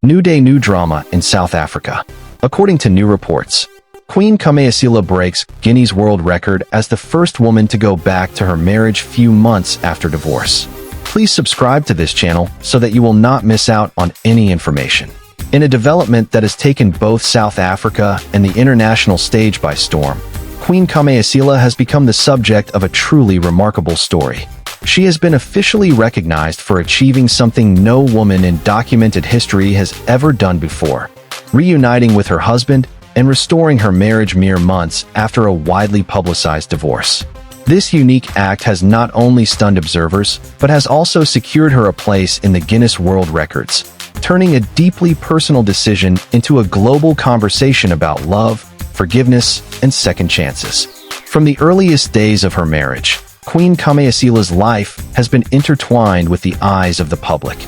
New day, new drama in South Africa. According to new reports, Queen kaMayisela breaks Guineas world record as the first woman to go back to her marriage few months after divorce. Please subscribe to this channel so that you will not miss out on any information. In a development that has taken both South Africa and the international stage by storm, Queen kaMayisela has become the subject of a truly remarkable story. She has been officially recognized for achieving something no woman in documented history has ever done before, reuniting with her husband and restoring her marriage mere months after a widely publicized divorce. This unique act has not only stunned observers, but has also secured her a place in the Guinness World Records, turning a deeply personal decision into a global conversation about love, forgiveness, and second chances. From the earliest days of her marriage, Queen kaMayisela's life has been intertwined with the eyes of the public.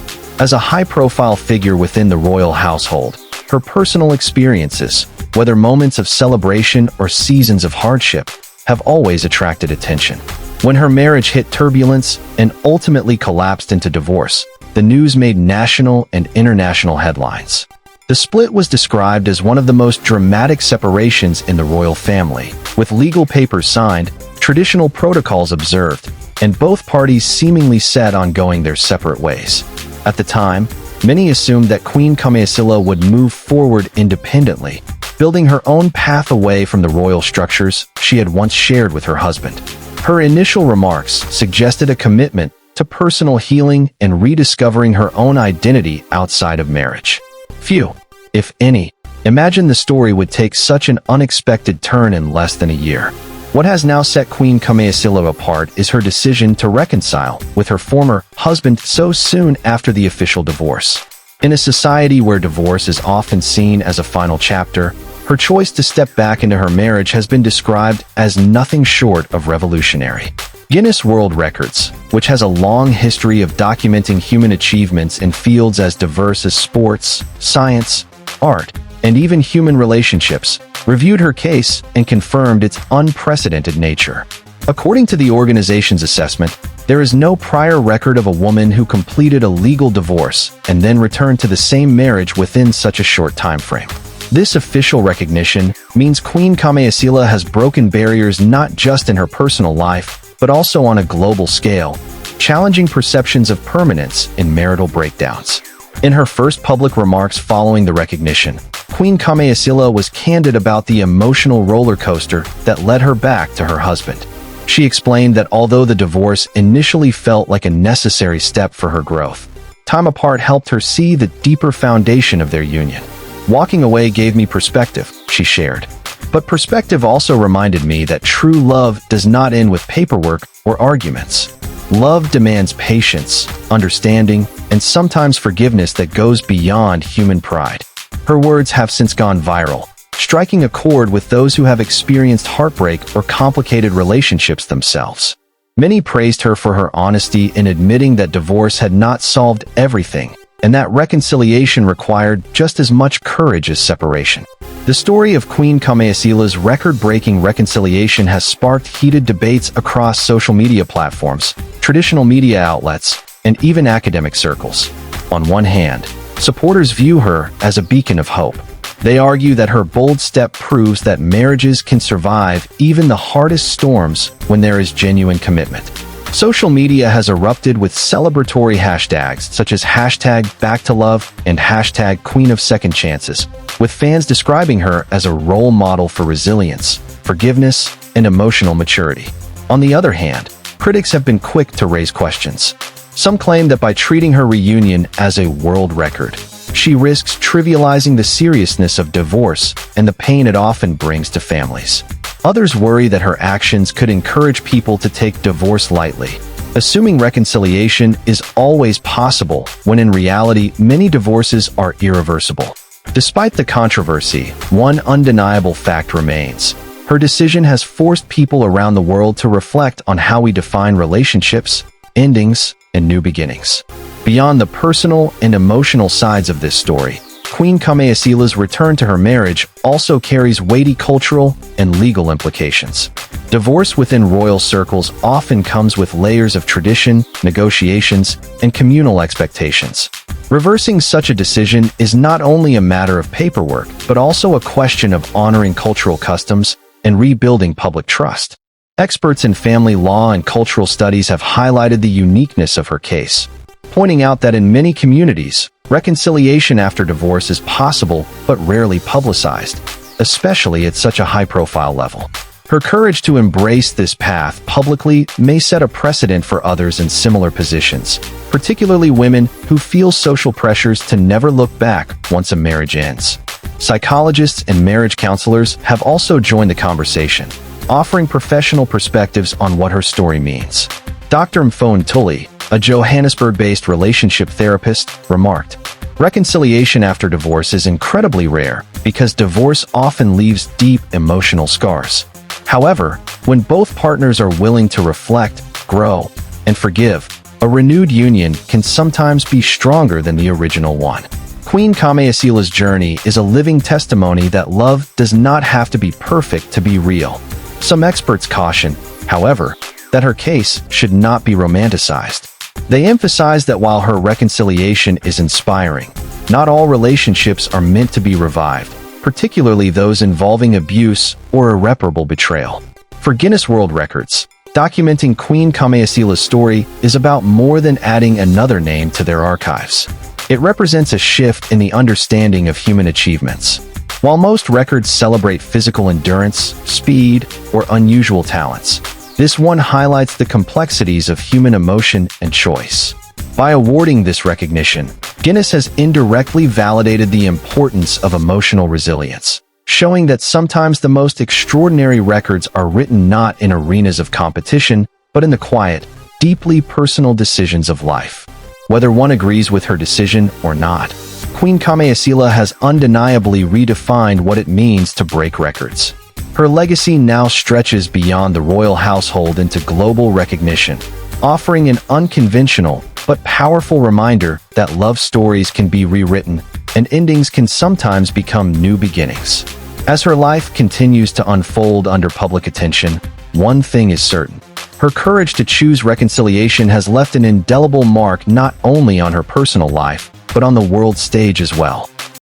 As a high-profile figure within the royal household, her personal experiences, whether moments of celebration or seasons of hardship, have always attracted attention. When her marriage hit turbulence and ultimately collapsed into divorce, the news made national and international headlines. The split was described as one of the most dramatic separations in the royal family, with legal papers signed, traditional protocols observed, and both parties seemingly set on going their separate ways. At the time, many assumed that Queen kaMayisela would move forward independently, building her own path away from the royal structures she had once shared with her husband. Her initial remarks suggested a commitment to personal healing and rediscovering her own identity outside of marriage. Few, if any, imagined the story would take such an unexpected turn in less than a year. What has now set Queen kaMayisela apart is her decision to reconcile with her former husband so soon after the official divorce. In a society where divorce is often seen as a final chapter, her choice to step back into her marriage has been described as nothing short of revolutionary. Guinness World Records, which has a long history of documenting human achievements in fields as diverse as sports, science, art, and even human relationships, reviewed her case and confirmed its unprecedented nature. According to the organization's assessment, there is no prior record of a woman who completed a legal divorce and then returned to the same marriage within such a short time frame. This official recognition means Queen kaMayisela has broken barriers not just in her personal life, but also on a global scale, challenging perceptions of permanence in marital breakdowns. In her first public remarks following the recognition, Queen kaMayisela was candid about the emotional roller coaster that led her back to her husband. She explained that although the divorce initially felt like a necessary step for her growth, time apart helped her see the deeper foundation of their union. "Walking away gave me perspective," she shared. "But perspective also reminded me that true love does not end with paperwork or arguments. Love demands patience, understanding, and sometimes forgiveness that goes beyond human pride." Her words have since gone viral, striking a chord with those who have experienced heartbreak or complicated relationships themselves. Many praised her for her honesty in admitting that divorce had not solved everything, and that reconciliation required just as much courage as separation. The story of Queen kaMayisela's record-breaking reconciliation has sparked heated debates across social media platforms, traditional media outlets, and even academic circles. On one hand, supporters view her as a beacon of hope. They argue that her bold step proves that marriages can survive even the hardest storms when there is genuine commitment. Social media has erupted with celebratory hashtags such as #BackToLove and #QueenOfSecondChances, with fans describing her as a role model for resilience, forgiveness, and emotional maturity. On the other hand, critics have been quick to raise questions. Some claim that by treating her reunion as a world record, she risks trivializing the seriousness of divorce and the pain it often brings to families. Others worry that her actions could encourage people to take divorce lightly, assuming reconciliation is always possible when in reality many divorces are irreversible. Despite the controversy, one undeniable fact remains. Her decision has forced people around the world to reflect on how we define relationships, endings, and new beginnings. Beyond the personal and emotional sides of this story, Queen kaMayisela's return to her marriage also carries weighty cultural and legal implications. Divorce within royal circles often comes with layers of tradition, negotiations, and communal expectations. Reversing such a decision is not only a matter of paperwork, but also a question of honoring cultural customs and rebuilding public trust. Experts in family law and cultural studies have highlighted the uniqueness of her case, pointing out that in many communities, reconciliation after divorce is possible but rarely publicized, especially at such a high-profile level. Her courage to embrace this path publicly may set a precedent for others in similar positions, particularly women who feel social pressures to never look back once a marriage ends. Psychologists and marriage counselors have also joined the conversation, offering professional perspectives on what her story means. Dr. Mfone Tully, a Johannesburg-based relationship therapist, remarked, "Reconciliation after divorce is incredibly rare because divorce often leaves deep emotional scars. However, when both partners are willing to reflect, grow, and forgive, a renewed union can sometimes be stronger than the original one." Queen kaMayisela's journey is a living testimony that love does not have to be perfect to be real. Some experts caution, however, that her case should not be romanticized. They emphasize that while her reconciliation is inspiring, not all relationships are meant to be revived, particularly those involving abuse or irreparable betrayal. For Guinness World Records, documenting Queen kaMayisela's story is about more than adding another name to their archives. It represents a shift in the understanding of human achievements. While most records celebrate physical endurance, speed, or unusual talents, this one highlights the complexities of human emotion and choice. By awarding this recognition, Guinness has indirectly validated the importance of emotional resilience, showing that sometimes the most extraordinary records are written not in arenas of competition, but in the quiet, deeply personal decisions of life. Whether one agrees with her decision or not, Queen kaMayisela has undeniably redefined what it means to break records. Her legacy now stretches beyond the royal household into global recognition, offering an unconventional but powerful reminder that love stories can be rewritten and endings can sometimes become new beginnings. As her life continues to unfold under public attention, one thing is certain. Her courage to choose reconciliation has left an indelible mark not only on her personal life, but on the world stage as well.